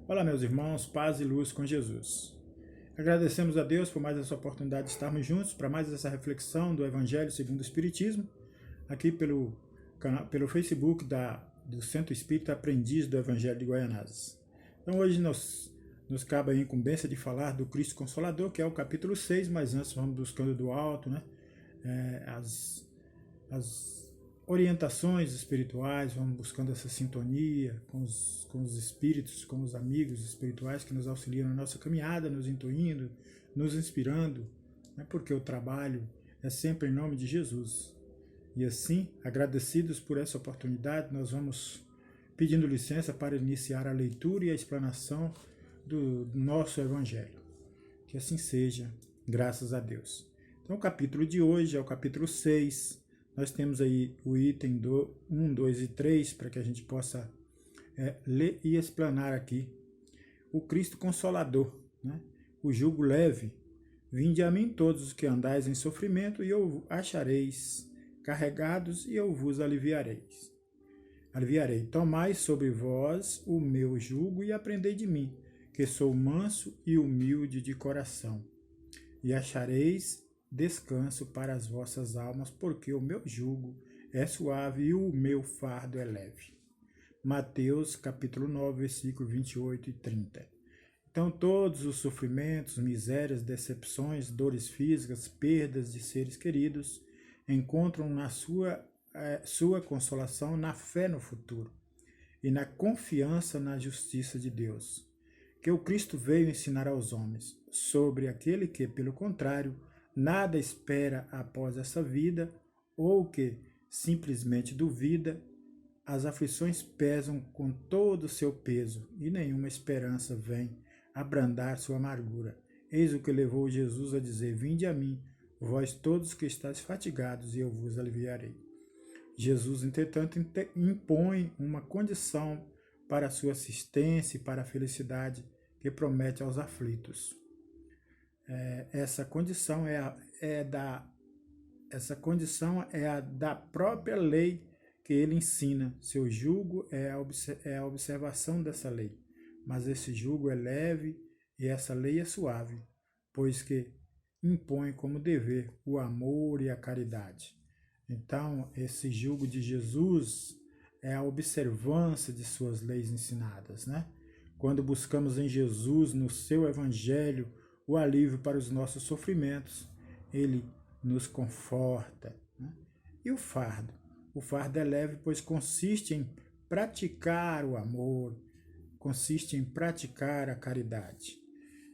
Olá, meus irmãos, paz e luz com Jesus. Agradecemos a Deus por mais essa oportunidade de estarmos juntos para mais essa reflexão do Evangelho segundo o Espiritismo, aqui pelo Facebook do Centro Espírita Aprendiz do Evangelho de Guaianazes. Então hoje nos cabe a incumbência de falar do Cristo Consolador, que é o capítulo 6, mas antes vamos buscando do alto, né? As orientações espirituais, vamos buscando essa sintonia com os espíritos, com os amigos espirituais que nos auxiliam na nossa caminhada, nos intuindo, nos inspirando, né? Porque o trabalho é sempre em nome de Jesus. E assim, agradecidos por essa oportunidade, nós vamos pedindo licença para iniciar a leitura e a explanação do nosso Evangelho. Que assim seja, graças a Deus. Então o capítulo de hoje é o capítulo 6. Nós temos aí o item 1, 2 e 3 para que a gente possa ler e explanar aqui. O Cristo Consolador, né? O jugo leve. Vinde a mim todos os que andais em sofrimento e eu achareis carregados e eu vos aliviarei. Tomai sobre vós o meu jugo e aprendei de mim, que sou manso e humilde de coração. E achareis descanso para as vossas almas, porque o meu jugo é suave e o meu fardo é leve. Mateus capítulo 9, versículo 28 e 30. Então todos os sofrimentos, misérias, decepções, dores físicas, perdas de seres queridos, encontram na sua consolação na fé no futuro e na confiança na justiça de Deus, que o Cristo veio ensinar aos homens, sobre aquele que, pelo contrário, nada espera após essa vida, ou que simplesmente duvida, as aflições pesam com todo o seu peso e nenhuma esperança vem abrandar sua amargura. Eis o que levou Jesus a dizer: vinde a mim, vós todos que estáis fatigados, e eu vos aliviarei. Jesus, entretanto, impõe uma condição para a sua assistência e para a felicidade que promete aos aflitos. Essa condição é a da própria lei que ele ensina. Seu jugo é a observação dessa lei. Mas esse jugo é leve e essa lei é suave, pois que impõe como dever o amor e a caridade. Então, esse jugo de Jesus é a observância de suas leis ensinadas, né? Quando buscamos em Jesus, no seu Evangelho, o alívio para os nossos sofrimentos, ele nos conforta, né? E o fardo? O fardo é leve, pois consiste em praticar o amor, consiste em praticar a caridade.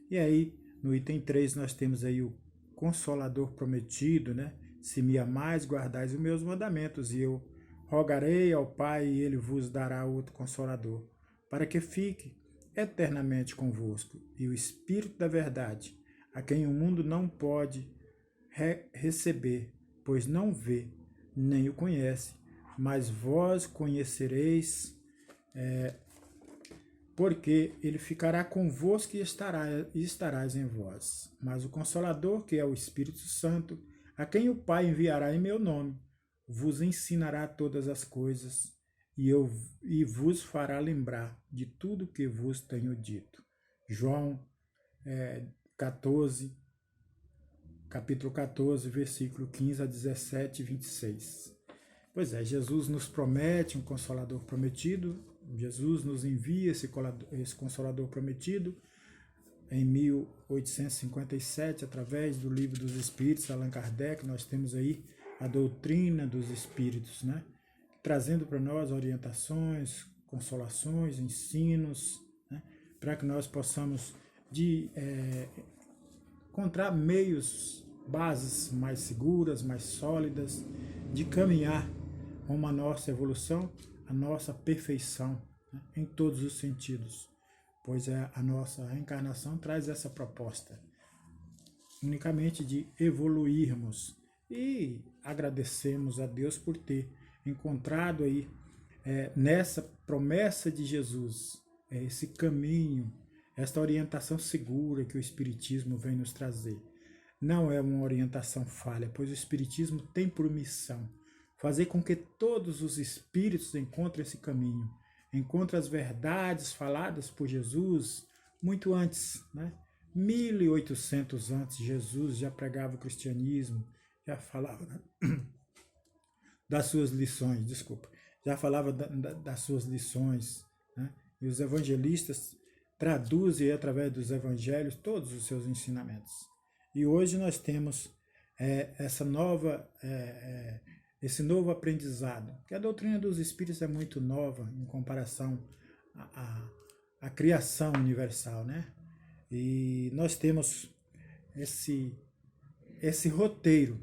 E aí, no item 3, nós temos aí o Consolador prometido, né? Se me amais, guardais os meus mandamentos, e eu rogarei ao Pai, e ele vos dará outro Consolador, para que fique eternamente convosco, e o Espírito da verdade, a quem o mundo não pode receber, pois não vê, nem o conhece, mas vós conhecereis, porque ele ficará convosco e estarás em vós. Mas o Consolador, que é o Espírito Santo, a quem o Pai enviará em meu nome, vos ensinará todas as coisas, e vos fará lembrar de tudo que vos tenho dito. João 14, capítulo 14, versículo 15 a 17 e 26. Pois é, Jesus nos promete um Consolador prometido, Jesus nos envia esse Consolador prometido em 1857, através do Livro dos Espíritos, Allan Kardec. Nós temos aí a doutrina dos Espíritos, né? Trazendo para nós orientações, consolações, ensinos, né? Para que nós possamos encontrar meios, bases mais seguras, mais sólidas, de caminhar rumo à nossa evolução, a nossa perfeição, né? Em todos os sentidos, pois a nossa reencarnação traz essa proposta, unicamente de evoluirmos, e agradecemos a Deus por ter encontrado aí nessa promessa de Jesus, esse caminho, esta orientação segura que o Espiritismo vem nos trazer. Não é uma orientação falha, pois o Espiritismo tem por missão fazer com que todos os espíritos encontrem esse caminho, encontra as verdades faladas por Jesus muito antes, né? 1800 antes, Jesus já pregava o cristianismo, já falava das suas lições, já falava das suas lições, né? E os evangelistas traduzem através dos evangelhos todos os seus ensinamentos. E hoje nós temos esse novo aprendizado, que a doutrina dos Espíritos é muito nova em comparação à criação universal, né? E nós temos esse roteiro,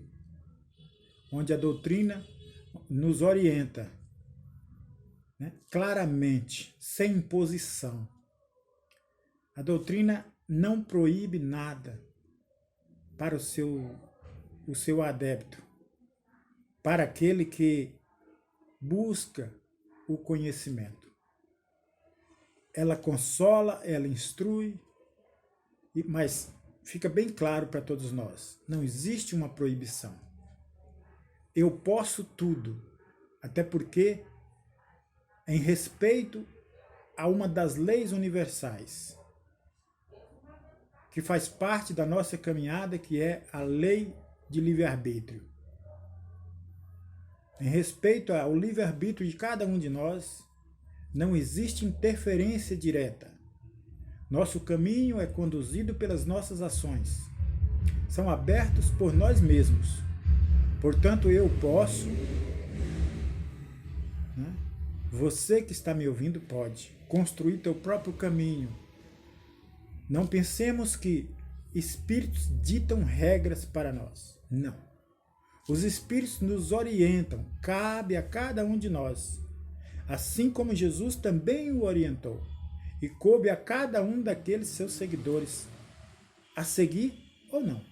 onde a doutrina nos orienta, né, claramente, sem imposição. A doutrina não proíbe nada para o seu adepto, para aquele que busca o conhecimento. Ela consola, ela instrui, mas fica bem claro para todos nós, não existe uma proibição. Eu posso tudo, até porque, em respeito a uma das leis universais, que faz parte da nossa caminhada, que é a lei de livre-arbítrio. Em respeito ao livre-arbítrio de cada um de nós, não existe interferência direta. Nosso caminho é conduzido pelas nossas ações. São abertos por nós mesmos. Portanto, eu posso, né? Você que está me ouvindo pode construir teu próprio caminho. Não pensemos que espíritos ditam regras para nós. Não. Os espíritos nos orientam, cabe a cada um de nós. Assim como Jesus também o orientou. E coube a cada um daqueles seus seguidores a seguir ou não.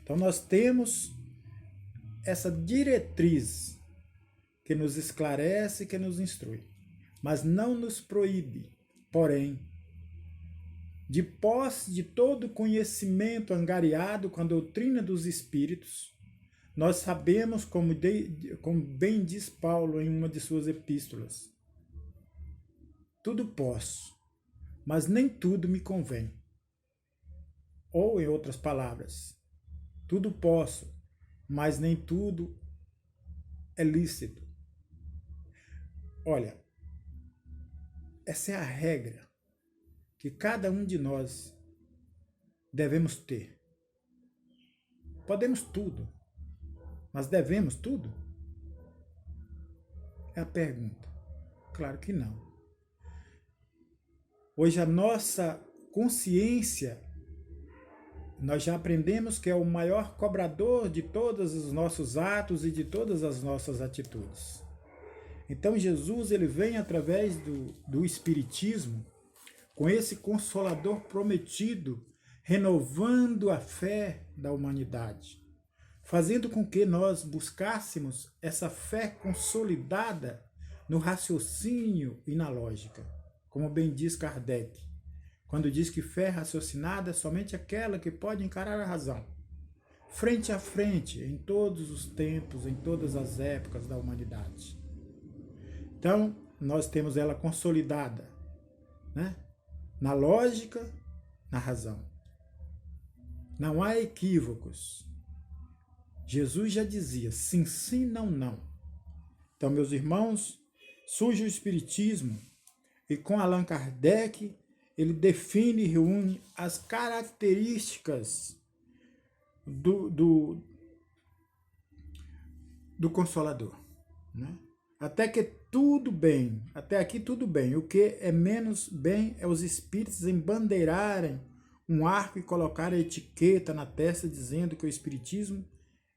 Então nós temos essa diretriz que nos esclarece, que nos instrui, mas não nos proíbe. Porém, de posse de todo conhecimento angariado com a doutrina dos Espíritos, nós sabemos, como bem diz Paulo em uma de suas epístolas, tudo posso, mas nem tudo me convém. Ou, em outras palavras, tudo posso, mas nem tudo é lícito. Olha, essa é a regra que cada um de nós devemos ter. Podemos tudo, mas devemos tudo? É a pergunta. Claro que não. Hoje a nossa consciência, nós já aprendemos que é o maior cobrador de todos os nossos atos e de todas as nossas atitudes. Então Jesus ele vem através do Espiritismo, com esse Consolador prometido, renovando a fé da humanidade, fazendo com que nós buscássemos essa fé consolidada no raciocínio e na lógica. Como bem diz Kardec, quando diz que fé raciocinada é somente aquela que pode encarar a razão, frente a frente, em todos os tempos, em todas as épocas da humanidade. Então, nós temos ela consolidada, né? Na lógica, na razão. Não há equívocos. Jesus já dizia, sim, sim, não, não. Então, meus irmãos, surge o Espiritismo, e com Allan Kardec, ele define e reúne as características do Consolador, né? Até aqui tudo bem. O que é menos bem é os espíritos embandeirarem um arco e colocar a etiqueta na testa dizendo que o Espiritismo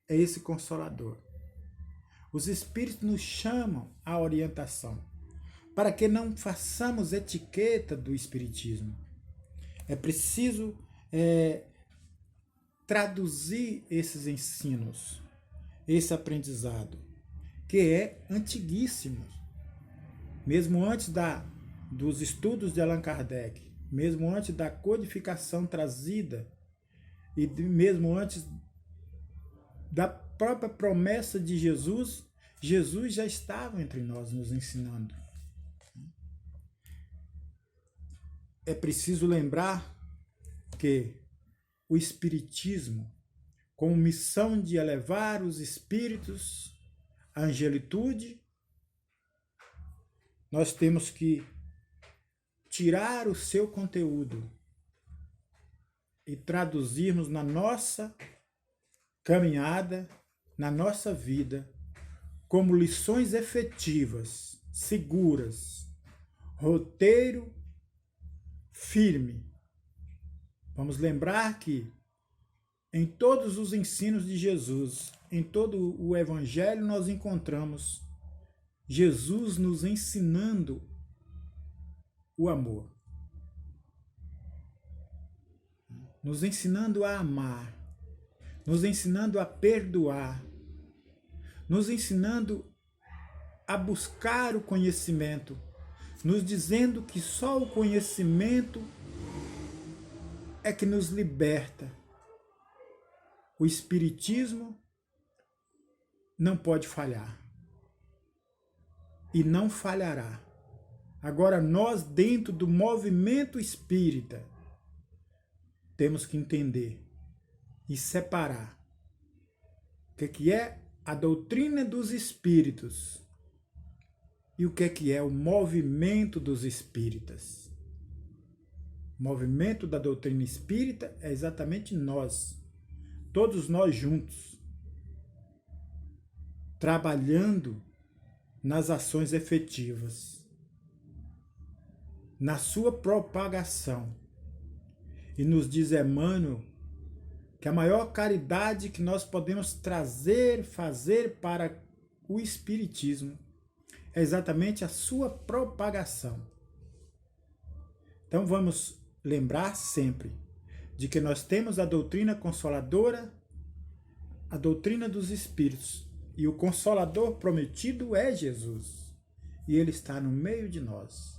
é esse Consolador. Os espíritos nos chamam à orientação, para que não façamos etiqueta do Espiritismo. É preciso traduzir esses ensinos, esse aprendizado, que é antiguíssimo. Mesmo antes dos estudos de Allan Kardec, mesmo antes da codificação trazida, e mesmo antes da própria promessa de Jesus, Jesus já estava entre nós nos ensinando. é preciso lembrar que o Espiritismo, com missão de elevar os espíritos à angelitude, nós temos que tirar o seu conteúdo e traduzirmos na nossa caminhada, na nossa vida, como lições efetivas, seguras, roteiro firme. Vamos lembrar que em todos os ensinos de Jesus, em todo o Evangelho, nós encontramos Jesus nos ensinando o amor, nos ensinando a amar, nos ensinando a perdoar, nos ensinando a buscar o conhecimento, nos dizendo que só o conhecimento é que nos liberta. O Espiritismo não pode falhar e não falhará. Agora, nós, dentro do movimento espírita, temos que entender e separar o que é a doutrina dos espíritos e o que é o movimento dos espíritas. O movimento da doutrina espírita é exatamente nós, todos nós juntos, trabalhando nas ações efetivas, na sua propagação. E nos diz Emmanuel que a maior caridade que nós podemos fazer para o Espiritismo é exatamente a sua propagação. Então vamos lembrar sempre de que nós temos a doutrina consoladora, a doutrina dos Espíritos, e o Consolador prometido é Jesus, e Ele está no meio de nós.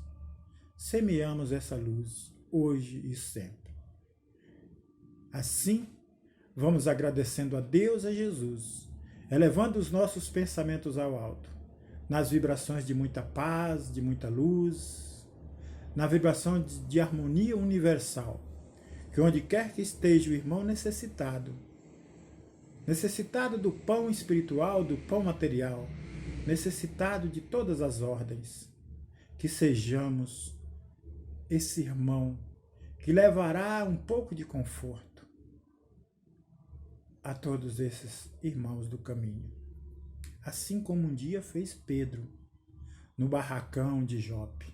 Semeamos essa luz hoje e sempre. Assim, vamos agradecendo a Deus e a Jesus, elevando os nossos pensamentos ao alto, nas vibrações de muita paz, de muita luz, na vibração de harmonia universal, que onde quer que esteja o irmão necessitado do pão espiritual, do pão material, necessitado de todas as ordens, que sejamos esse irmão que levará um pouco de conforto a todos esses irmãos do caminho. Assim como um dia fez Pedro no barracão de Jope.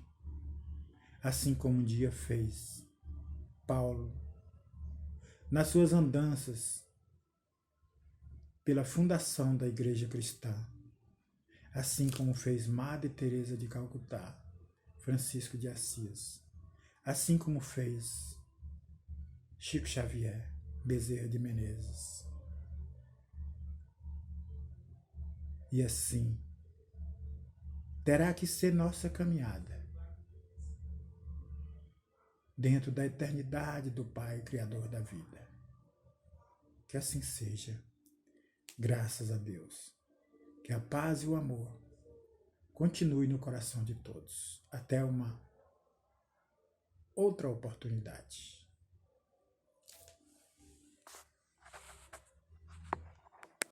Assim como um dia fez Paulo nas suas andanças pela fundação da Igreja Cristã. Assim como fez Madre Teresa de Calcutá, Francisco de Assis. Assim como fez Chico Xavier, Bezerra de Menezes. E assim terá que ser nossa caminhada dentro da eternidade do Pai, Criador da vida. Que assim seja, graças a Deus. Que a paz e o amor continue no coração de todos. Até uma outra oportunidade.